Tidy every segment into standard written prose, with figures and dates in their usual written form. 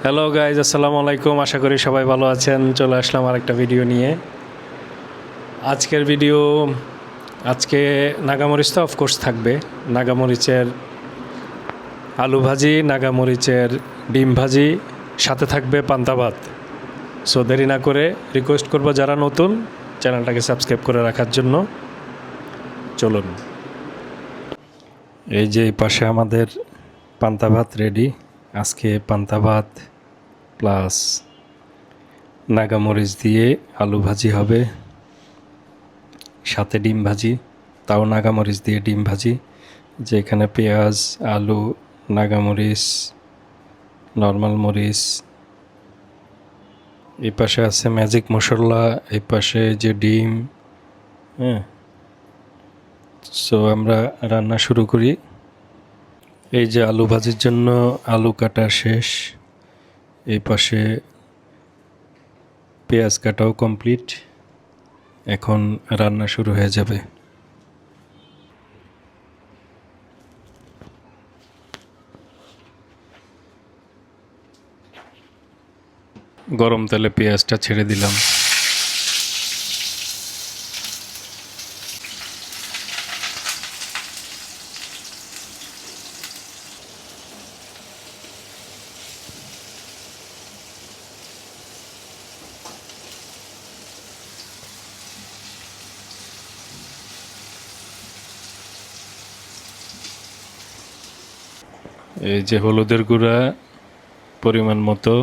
Hello guys, আসসালামু আলাইকুম। আশা করি সবাই ভালো আছেন। চলে আসলাম আরেকটা ভিডিও নিয়ে। আজকের ভিডিও, আজকে নাগামরিচ তো অফকোর্স থাকবে। নাগামরিচের আলু ভাজি, নাগামরিচের ডিম ভাজি, সাথে থাকবে পান্তা ভাত। সো দেরি না করে রিকোয়েস্ট করব যারা নতুন, চ্যানেলটাকে সাবস্ক্রাইব করে রাখার জন্য। চলুন। এই যে এই পাশে আমাদের পান্তা ভাত রেডি। আজকে পান্তা ভাত প্লাস নাগামরিচ দিয়ে আলু ভাজি হবে, সাথে ডিম ভাজি, তাও নাগামরিচ দিয়ে ডিম ভাজি, যেখানে পেঁয়াজ, আলু, নাগামরিচ, নর্মাল মরিচ, এই পাশে আছে ম্যাজিক মশলা, এই পাশে যে ডিম। হ্যাঁ, সো আমরা রান্না শুরু করি। এই যে আলু ভাজির জন্য আলু কাটা শেষ, এই পাশে পেঁয়াজ কাটাও কমপ্লিট। এখন রান্না শুরু হয়ে যাবে। গরম তেলে পেঁয়াজটা ছেড়ে দিলাম। এই যে হলুদের গুঁড়া পরিমাণ মতো,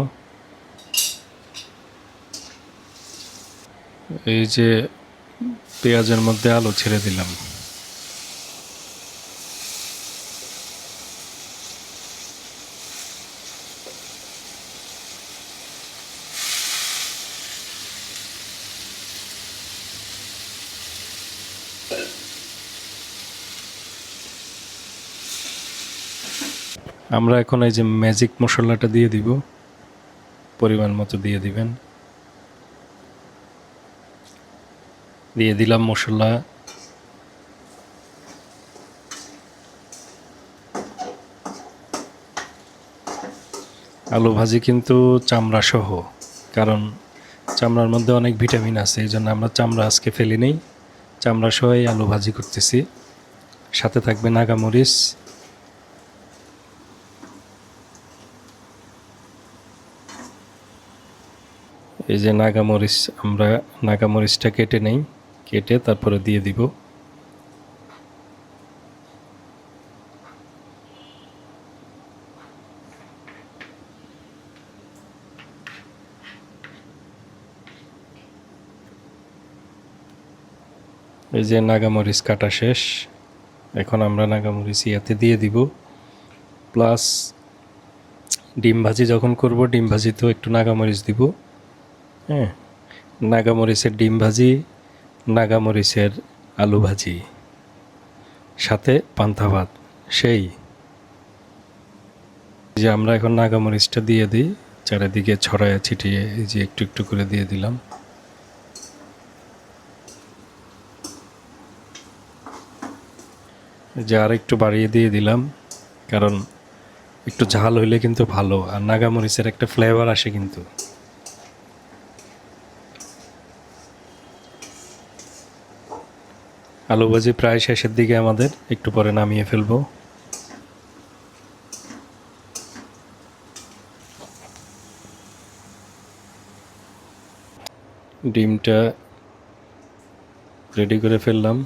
এই যে পেঁয়াজের মধ্যে আলু ছেড়ে দিলাম। আমরা এখন এই যে ম্যাজিক মশলাটা দিয়ে দিব, পরিমাণ মতো দিয়ে দিবেন। দিয়ে দিলাম মশলা। আলু ভাজি কিন্তু চামড়া সহ, কারণ চামড়ার মধ্যে অনেক ভিটামিন আছে, এই জন্য আমরা চামড়া আজকে ফেলি নেই, চামড়া সহই আলু ভাজি করতেছি। সাথে থাকবে নাগামরিচ। এই যে নাগামরিচ, আমরা নাগামরিচটা কেটে নেই, কেটে তারপরে দিয়ে দিব। এই যে নাগামরিচ কাটা শেষ, এখন আমরা নাগামরিচ ইয়াতে দিয়ে দিব। প্লাস ডিম ভাজি যখন করব, ডিম ভাজিতেও একটু নাগামরিচ দিব। হ্যাঁ, নাগামরিচের ডিম ভাজি, নাগামরিচের আলু ভাজি, সাথে পান্তা ভাত, সেই যে আমরা এখন নাগামরিচটা দিয়ে দিই, চারিদিকে ছড়ায় ছিটিয়ে এই যে একটু একটু করে দিয়ে দিলাম। যে আর একটু বাড়িয়ে দিয়ে দিলাম, কারণ একটু ঝাল হইলে কিন্তু ভালো, আর নাগামরিচের একটা ফ্লেভার আসে কিন্তু। আলু ভাজি প্রায় শেষের দিকে আমাদের, একটু পরে নামিয়ে ফেলবো। ডিমটা রেডি করে ফেললাম।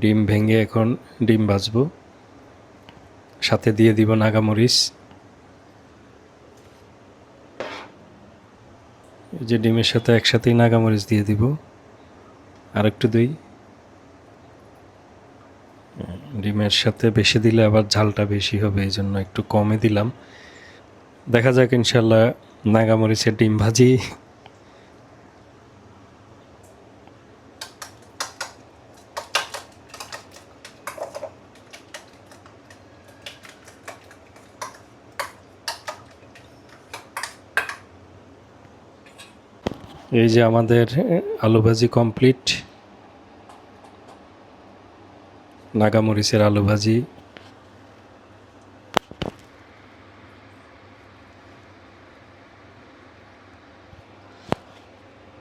ডিম ভেঙে এখন ডিম ভাজবো, সাথে দিয়ে দিব নাগামরিচ। এই যে ডিমের সাথে একসাথেই নাগামরিচ দিয়ে দিব। আর একটু দিই, ডিমের সাথে বেশি দিলে আবার ঝালটা বেশি হবে, এই জন্য একটু কমে দিলাম। দেখা যাক, ইনশাল্লাহ নাগামরিচের ডিম ভাজি। এই যে আমাদের আলু ভাজি কমপ্লিট। নাগামরিচের আলু ভাজি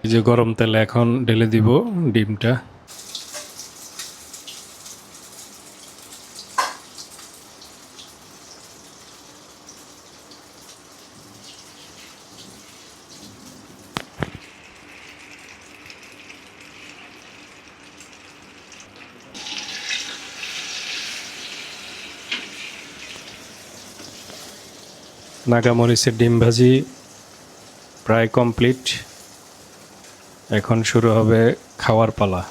এই যে গরম তেলে এখন ঢেলে দিব ডিমটা। নাগামরিচের ডিম ভাজি প্রায় কমপ্লিট। এখন শুরু হবে খাওয়ার পালা।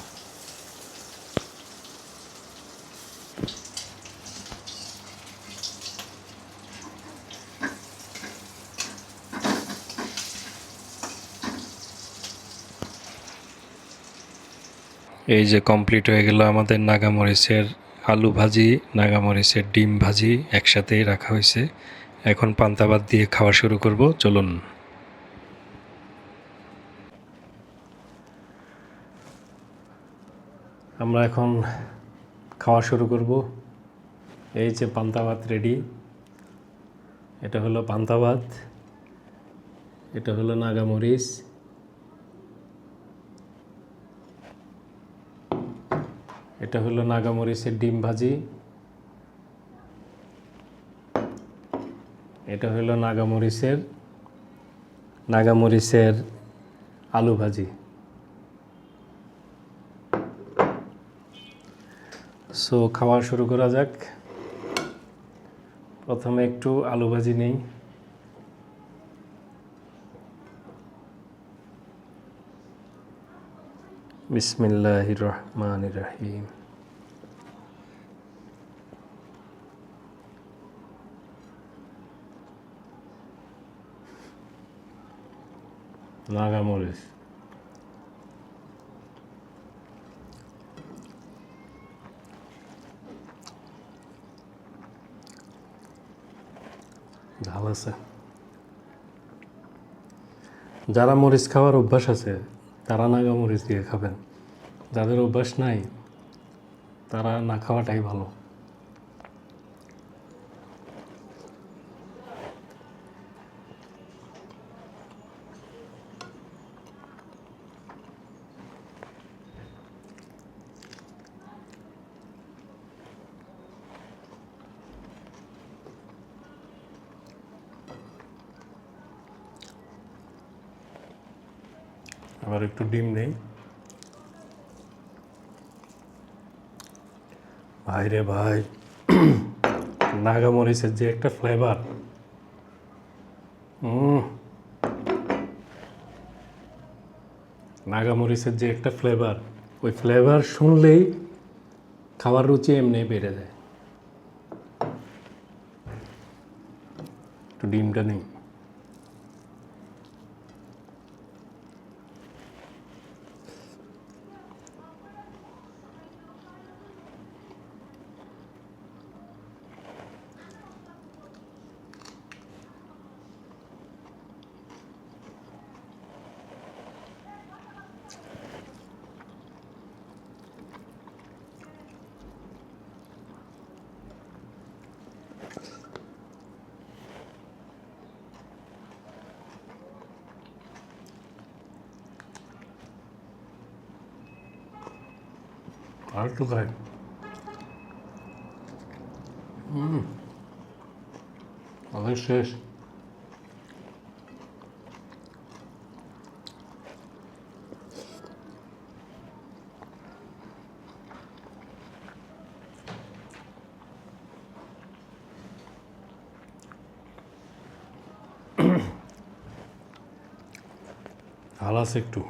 এই যে কমপ্লিট হয়ে গেল আমাদের নাগামরিচের আলু ভাজি, নাগামরিচের ডিম ভাজি একসাথেই রাখা হয়েছে। এখন পান্তা ভাত দিয়ে খাওয়া শুরু করব, চলুন। আমরা এখন খাওয়া শুরু করব। এই যে পান্তা ভাত রেডি। এটা হলো পান্তা ভাত, এটা হলো নাগামরিচ, এটা হলো নাগামরিচের ডিম ভাজি, এটা হলো নাগামরিচের আলু ভাজি। সো খাওয়া শুরু করা যাক। প্রথমে একটু আলু ভাজি নেই। বিসমিল্লাহির রহমানির রহিম। নাগামরিচ, ঝাল আছে। যারা মরিচ খাওয়ার অভ্যাস আছে তারা নাগামরিচ দিয়ে খাবেন, যাদের অভ্যাস নাই তারা না খাওয়াটাই ভালো। আবার একটু ডিম নেই। ভাই রে ভাই, নাগামরিচের যে একটা ফ্লেভার, নাগামরিচের যে একটা ফ্লেভার, ওই ফ্লেভার শুনলেই খাবার রুচি এমনি বেড়ে যায়। একটু ডিমটা নেই। আর একটু খাই। অনেক শেষ। ঝাল আছে একটু।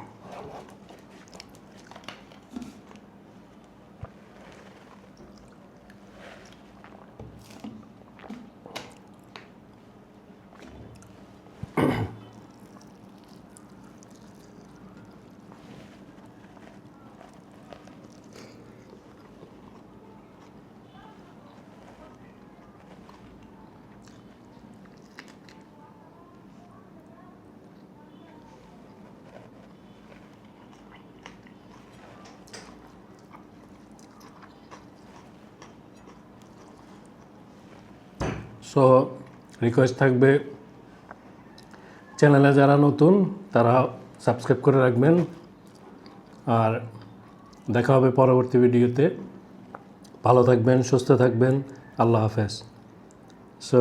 সো রিকোয়েস্ট থাকবে, চ্যানেলে যারা নতুন তারা সাবস্ক্রাইব করে রাখবেন। আর দেখা হবে পরবর্তী ভিডিওতে। ভালো থাকবেন, সুস্থ থাকবেন। আল্লাহ হাফেজ। সো